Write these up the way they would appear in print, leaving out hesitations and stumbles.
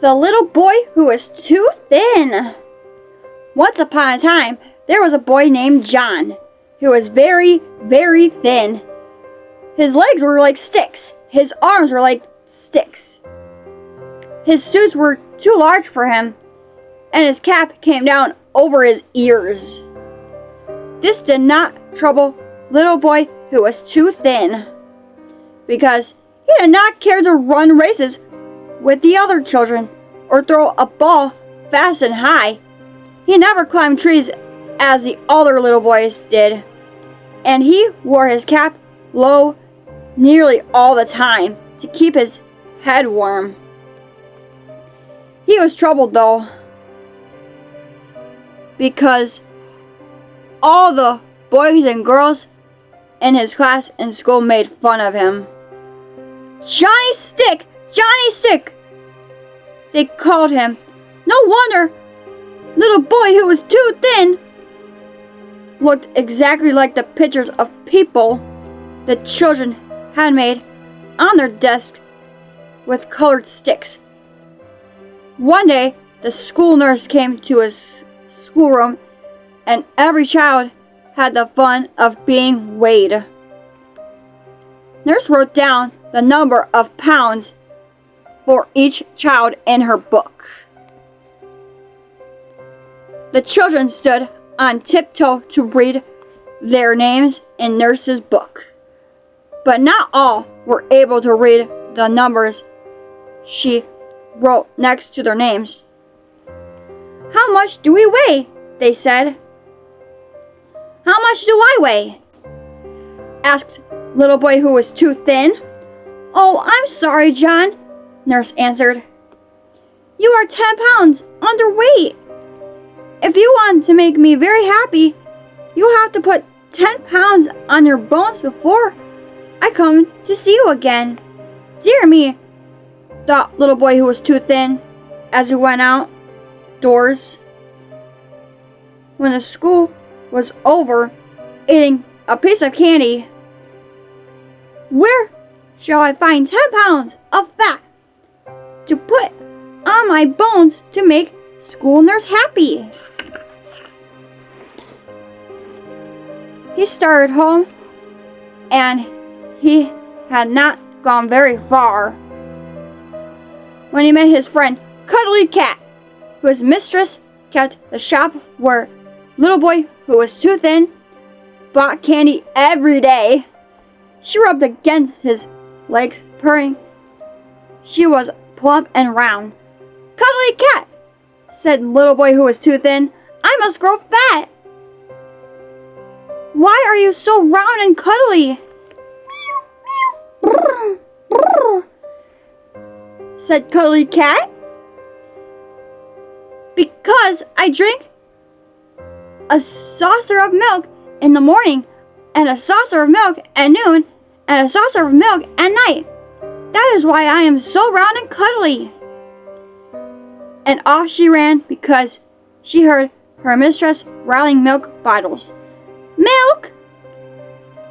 The little boy who was too thin. Once upon a time, there was a boy named John who was very, very thin. His legs were like sticks. His arms were like sticks. His shoes were too large for him, and his cap came down over his ears. This did not trouble little boy who was too thin, because he did not care to run races with the other children or throw a ball fast and high. He never climbed trees as the other little boys did, and he wore his cap low nearly all the time to keep his head warm. He was troubled though, because all the boys and girls in his class and school made fun of him. Johnny Stick! Johnny Stick! They called him. No wonder little boy who was too thin looked exactly like the pictures of people the children had made on their desk with colored sticks. One day, the school nurse came to his schoolroom, and every child had the fun of being weighed. Nurse wrote down the number of pounds for each child in her book. The children stood on tiptoe to read their names in Nurse's book, but not all were able to read the numbers she wrote next to their names. "How much do we weigh?" they said. "How much do I weigh?" asked little boy who was too thin. "Oh, I'm sorry, John," Nurse answered. "You are 10 pounds underweight. If you want to make me very happy, you'll have to put 10 pounds on your bones before I come to see you again." Dear me, thought little boy who was too thin as he went out doors. When the school was over, eating a piece of candy, where shall I find 10 pounds of fat to put on my bones to make school nurse happy? He started home, and he had not gone very far when he met his friend Cuddly Cat, whose mistress kept the shop where little boy who was too thin bought candy every day. She rubbed against his legs, purring. She was plump and round. "Cuddly Cat," said little boy who was too thin, "I must grow fat." "Why are you so round and cuddly?" said Cuddly Cat. "Because I drink a saucer of milk in the morning, and a saucer of milk at noon, and a saucer of milk at night. That is why I am so round and cuddly." And off she ran because she heard her mistress rattling milk bottles. "Milk!"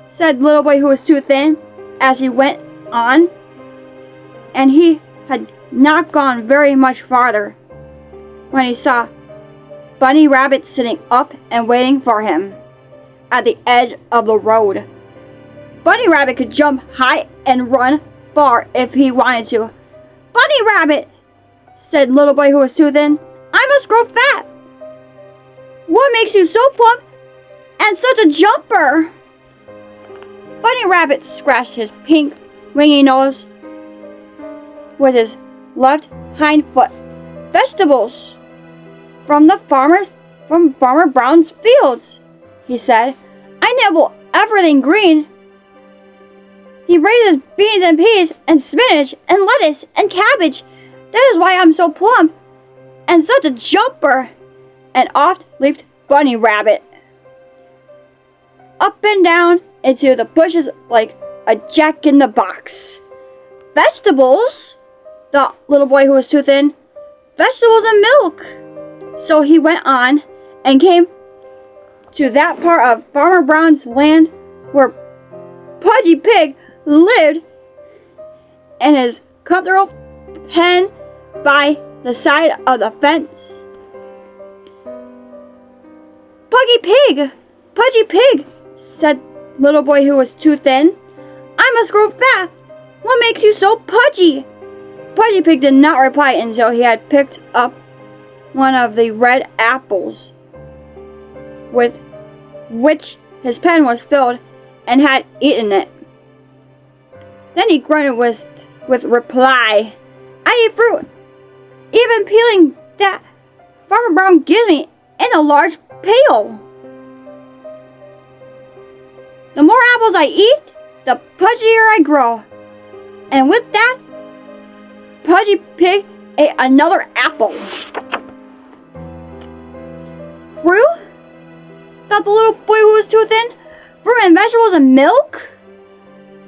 said little boy who was too thin as he went on, and he had not gone very much farther when he saw Bunny Rabbit sitting up and waiting for him at the edge of the road. Bunny Rabbit could jump high and run far if he wanted to. "Bunny Rabbit," said little boy who was too thin, "I must grow fat. What makes you so plump and such a jumper?" Bunny Rabbit scratched his pink, wingy nose with his left hind foot. "Vegetables from Farmer Brown's fields," he said. "I nibble everything green. He raises beans and peas and spinach and lettuce and cabbage. That is why I'm so plump and such a jumper." And off leaped Bunny Rabbit, up and down into the bushes like a jack-in-the-box. "Vegetables?" thought little boy who was too thin. "Vegetables and milk." So he went on and came to that part of Farmer Brown's land where Pudgy Pig lived in his comfortable pen by the side of the fence. Pudgy Pig, said little boy who was too thin. I must grow fat. What makes you so pudgy? Pudgy Pig did not reply until he had picked up one of the red apples with which his pen was filled and had eaten it. Then he grunted with reply, I eat fruit, even peeling that Farmer Brown gives me in a large pail. The more apples I eat, the pudgier I grow. And with that, Pudgy Pig ate another apple. Fruit? Thought the little boy who was too thin. Fruit and vegetables and milk?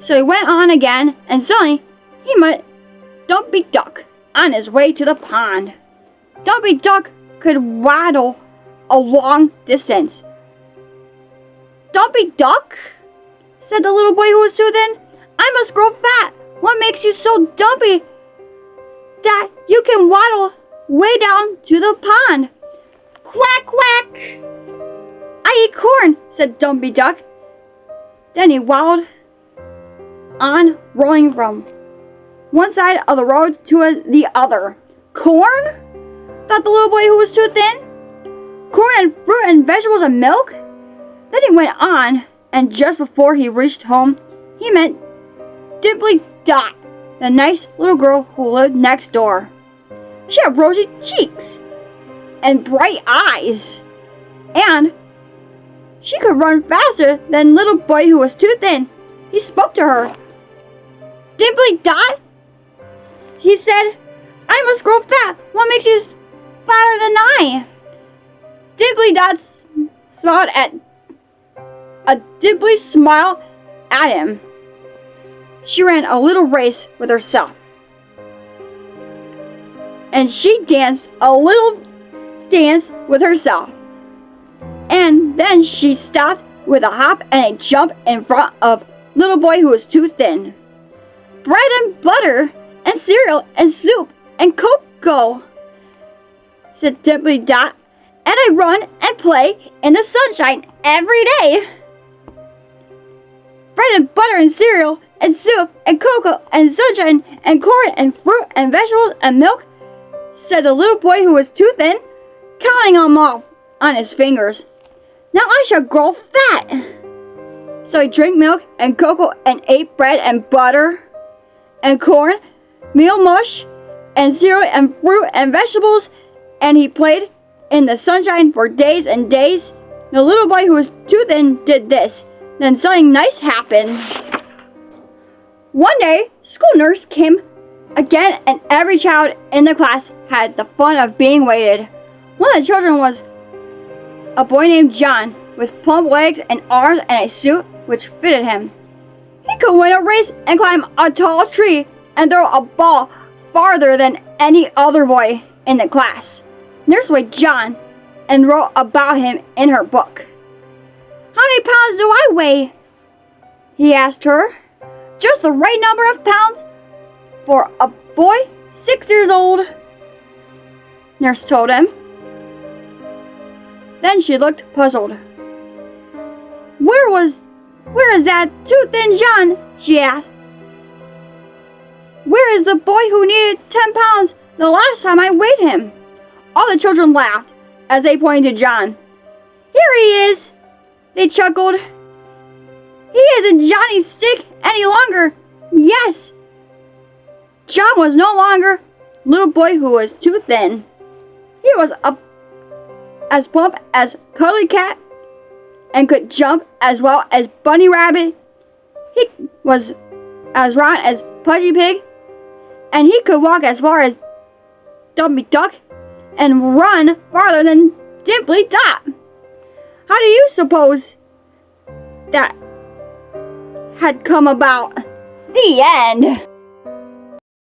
So he went on again, and suddenly he met Dumpy Duck on his way to the pond. Dumpy Duck could waddle a long distance. Dumpy Duck, said the little boy who was too thin, I must grow fat. What makes you so dumpy that you can waddle way down to the pond? Quack, quack. I eat corn, said Dumpy Duck. Then he waddled on, rolling from one side of the road to the other. Corn? Thought the little boy who was too thin. Corn and fruit and vegetables and milk? Then he went on, and just before he reached home, he met Dimply Dot, the nice little girl who lived next door. She had rosy cheeks and bright eyes, and she could run faster than little boy who was too thin. He spoke to her. Dimply Dot, he said, I must grow fat. What makes you fatter than I? Dimply Dot smiled at him. She ran a little race with herself. And she danced a little dance with herself. And then she stopped with a hop and a jump in front of little boy who was too thin. Bread and butter and cereal and soup and cocoa, said Dimply Dot, and I run and play in the sunshine every day. Bread and butter and cereal and soup and cocoa and sunshine and corn and fruit and vegetables and milk, said the little boy who was too thin, counting them off on his fingers. Now I shall grow fat. So he drank milk and cocoa and ate bread and butter and corn, meal mush and cereal and fruit and vegetables, and he played in the sunshine for days and days. The little boy who was too thin did this. Then something nice happened. One day, school nurse came again, and every child in the class had the fun of being weighted. One of the children was a boy named John, with plump legs and arms and a suit which fitted him. He could win a race and climb a tall tree and throw a ball farther than any other boy in the class. Nurse weighed John and wrote about him in her book. How many pounds do I weigh? He asked her. Just the right number of pounds for a boy 6 years old, Nurse told him. Then she looked puzzled. Where is that too thin John? She asked. Where is the boy who needed 10 pounds the last time I weighed him? All the children laughed as they pointed to John. Here he is, they chuckled. He isn't Johnny's stick any longer. Yes, John was no longer little boy who was too thin. He was as plump as Cuddly Cat and could jump as well as Bunny Rabbit. He was as round as Pudgy Pig, and he could walk as far as Dumpy Duck and run farther than Dimply Dot. How do you suppose that had come about? The end.